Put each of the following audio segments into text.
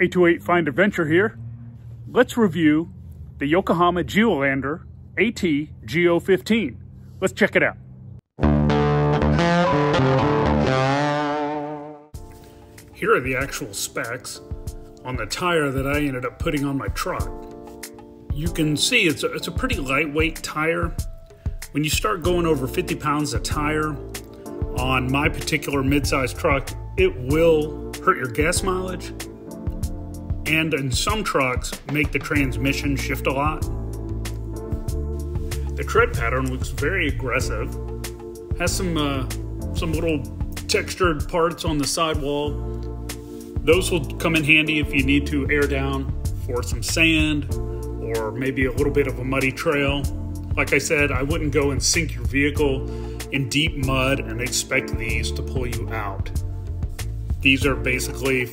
828 Find Adventure here. Let's review the Yokohama Geolander AT GO15. Let's check it out. Here are the actual specs on the tire that I ended up putting on my truck. You can see it's a pretty lightweight tire. When you start going over 50 pounds of tire on my particular mid-size truck, it will hurt your gas mileage, and in some trucks make the transmission shift a lot. The tread pattern looks very aggressive. Has some little textured parts on the sidewall. Those will come in handy if you need to air down for some sand or maybe a little bit of a muddy trail. Like I said, I wouldn't go and sink your vehicle in deep mud and expect these to pull you out. These are basically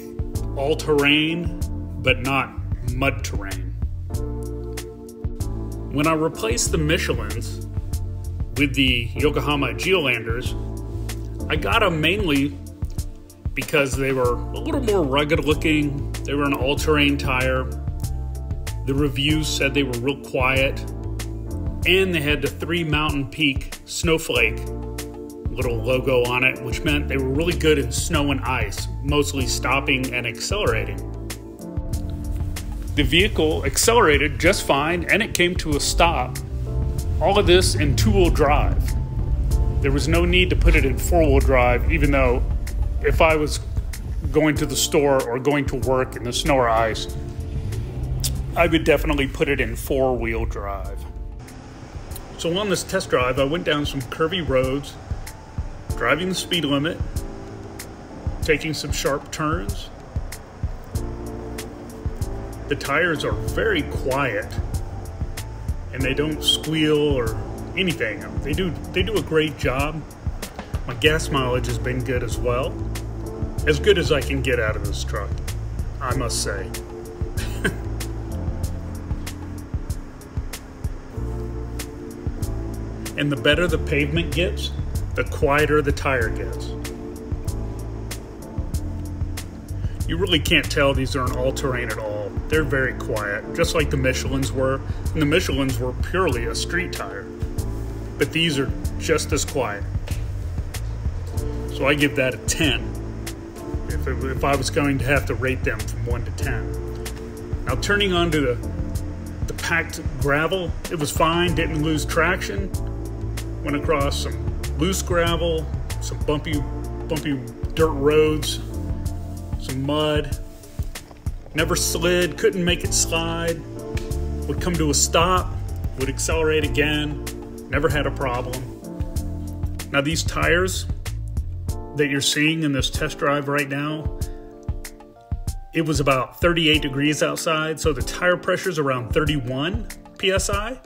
all-terrain, but not mud terrain. When I replaced the Michelins with the Yokohama Geolanders, I got them mainly because they were a little more rugged looking. They were an all-terrain tire. The reviews said they were real quiet, and they had the 3 Mountain Peak snowflake little logo on it, which meant they were really good in snow and ice, mostly stopping and accelerating. The vehicle accelerated just fine, and it came to a stop. All of this in 2-wheel drive. There was no need to put it in 4-wheel drive, even though if I was going to the store or going to work in the snow or ice, I would definitely put it in 4-wheel drive. So on this test drive, I went down some curvy roads, driving the speed limit, taking some sharp turns. The tires are very quiet, and they don't squeal or anything. They do a great job. My gas mileage has been good as well. As good as I can get out of this truck, I must say. And the better the pavement gets, the quieter the tire gets. You really can't tell these aren't all-terrain at all. They're very quiet, just like the Michelins were. And the Michelins were purely a street tire. But these are just as quiet. So I give that a 10. If I was going to have to rate them from 1 to 10. Now turning onto the packed gravel, it was fine, didn't lose traction. Went across some loose gravel, some bumpy dirt roads, some mud. Never slid, couldn't make it slide. Would come to a stop, would accelerate again. Never had a problem. Now these tires that you're seeing in this test drive right now, it was about 38 degrees outside, so the tire pressure's around 31 PSI.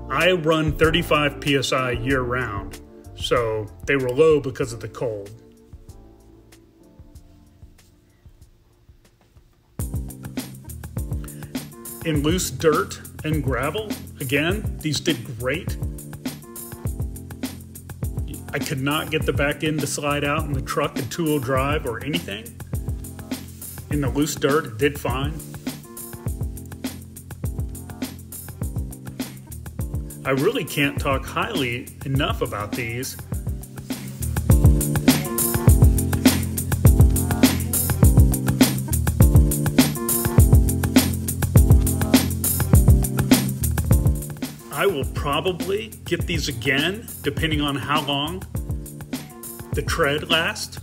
I run 35 PSI year round, so they were low because of the cold. In loose dirt and gravel, again, these did great. I could not get the back end to slide out in the truck in 2-wheel drive or anything. In the loose dirt, it did fine. I really can't talk highly enough about these. I will probably get these again, depending on how long the tread lasts.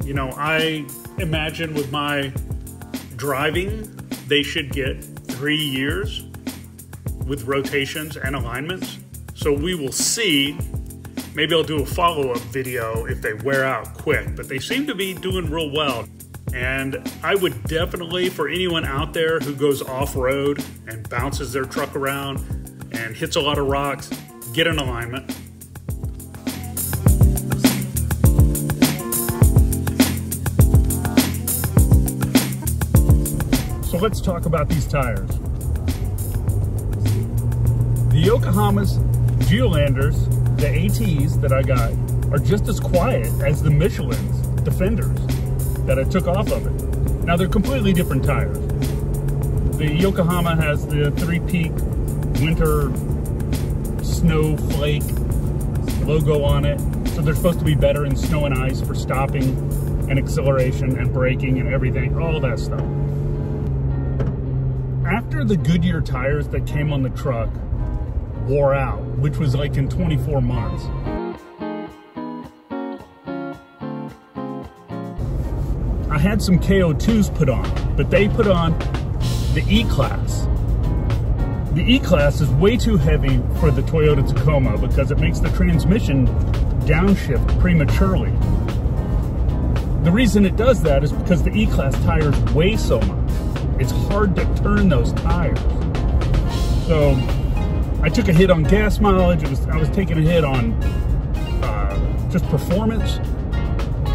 You know, I imagine with my driving, they should get 3 years with rotations and alignments. So we will see. Maybe I'll do a follow-up video if they wear out quick, but they seem to be doing real well. And I would definitely, for anyone out there who goes off-road and bounces their truck around and hits a lot of rocks, get an alignment. So let's talk about these tires. The Yokohama's Geolanders, the ATs that I got, are just as quiet as the Michelin's Defenders. that I took off of it. Now they're completely different tires. The Yokohama has the 3-peak winter snowflake logo on it, so they're supposed to be better in snow and ice for stopping and acceleration and braking and everything, all that stuff. After the Goodyear tires that came on the truck wore out, which was like in 24 months, I had some KO2s put on, but they put on the E-Class. The E-Class is way too heavy for the Toyota Tacoma because it makes the transmission downshift prematurely. The reason it does that is because the E-Class tires weigh so much. It's hard to turn those tires. So I took a hit on gas mileage. I was taking a hit on just performance.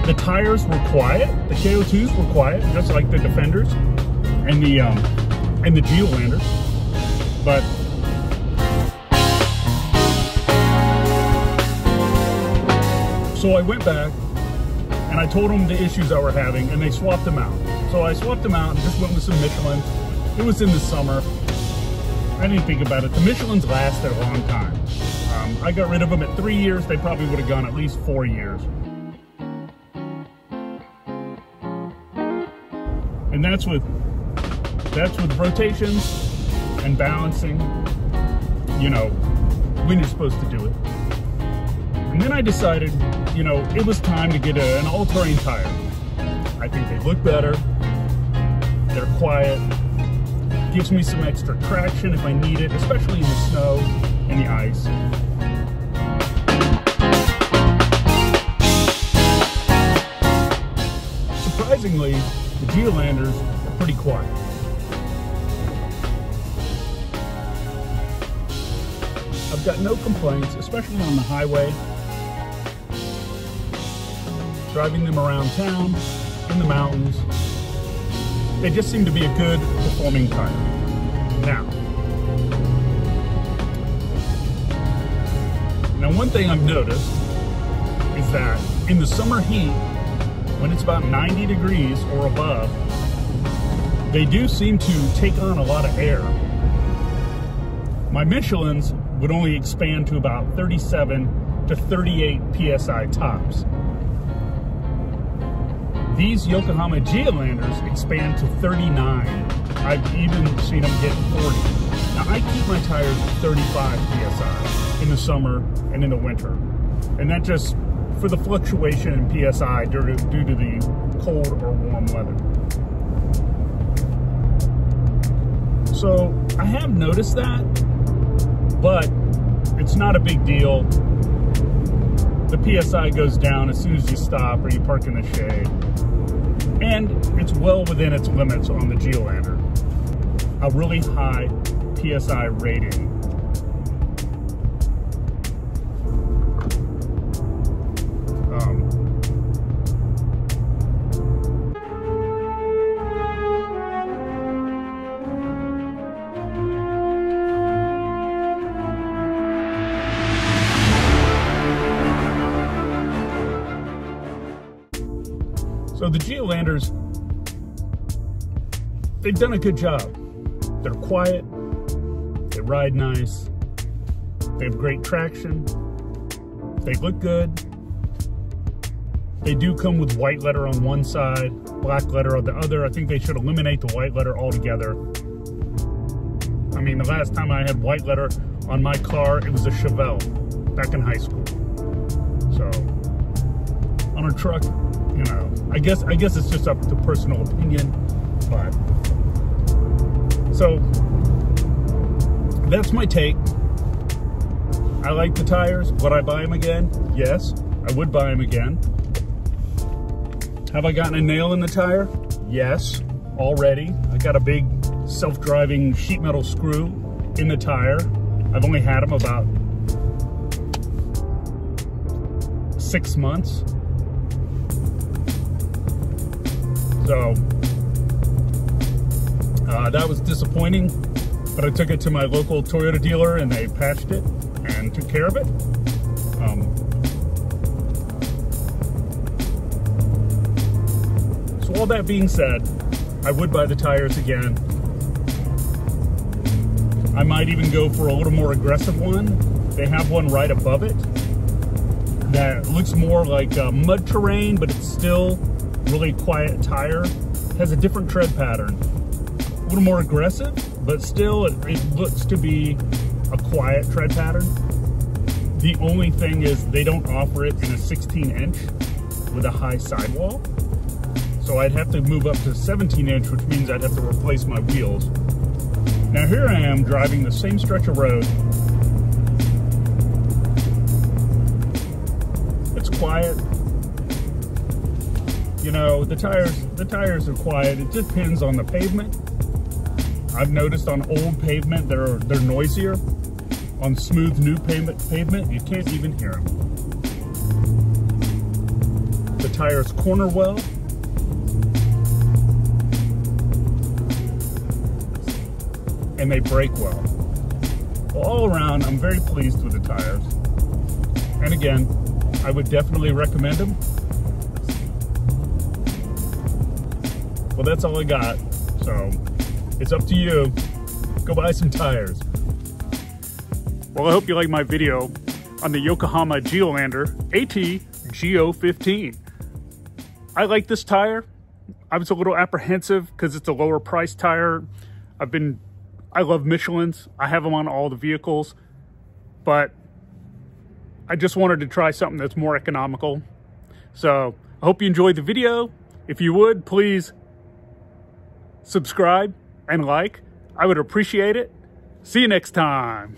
The tires were quiet. The KO2s were quiet, just like the Defenders and the Geolander. But so I went back and I told them the issues I were having, and they swapped them out. So I swapped them out and just went with some Michelins. It was in the summer. I didn't think about it. The Michelins lasted a long time. I got rid of them at 3 years. They probably would have gone at least 4 years. And that's with rotations and balancing, you know, when you're supposed to do it. And then I decided, you know, it was time to get an all-terrain tire. I think they look better, they're quiet, gives me some extra traction if I need it, especially in the snow and the ice. Surprisingly, the Geolanders are pretty quiet. I've got no complaints, especially on the highway. Driving them around town, in the mountains, they just seem to be a good performing tire. Now one thing I've noticed is that in the summer heat, when it's about 90 degrees or above, they do seem to take on a lot of air. My Michelins would only expand to about 37 to 38 PSI tops. These Yokohama Geolanders expand to 39. I've even seen them hit 40. Now I keep my tires at 35 PSI in the summer and in the winter. And that just for the fluctuation in PSI due to the cold or warm weather. So I have noticed that, but it's not a big deal. The PSI goes down as soon as you stop or you park in the shade. And it's well within its limits on the Geolander. A really high PSI rating. So the Geolanders, they've done a good job. They're quiet, they ride nice, they have great traction, they look good. They do come with white letter on one side, black letter on the other. I think they should eliminate the white letter altogether. I mean, the last time I had white letter on my car, it was a Chevelle back in high school. So, on a truck, you know, I guess it's just up to personal opinion, but so that's my take. I like the tires. Would I buy them again? Yes, I would buy them again. Have I gotten a nail in the tire? Yes, already. I got a big self-driving sheet metal screw in the tire. I've only had them about 6 months. So that was disappointing, but I took it to my local Toyota dealer and they patched it and took care of it. So all that being said, I would buy the tires again. I might even go for a little more aggressive one. They have one right above it that looks more like mud terrain, but it's still really quiet tire. Has a different tread pattern. A little more aggressive, but still it looks to be a quiet tread pattern. The only thing is they don't offer it in a 16-inch with a high sidewall. So I'd have to move up to 17-inch, which means I'd have to replace my wheels. Now here I am driving the same stretch of road. It's quiet. You know, the tires are quiet. It depends on the pavement. I've noticed on old pavement they're noisier. On smooth new pavement, you can't even hear them. The tires corner well. And they brake well. Well, all around, I'm very pleased with the tires. And again, I would definitely recommend them. Well, that's all I got. So it's up to you. Go buy some tires. Well, I hope you like my video on the Yokohama Geolander AT GO15. I like this tire. I was a little apprehensive because it's a lower price tire. I love Michelin's. I have them on all the vehicles, but I just wanted to try something that's more economical. So I hope you enjoyed the video. If you would, please subscribe and like. I would appreciate it. See you next time.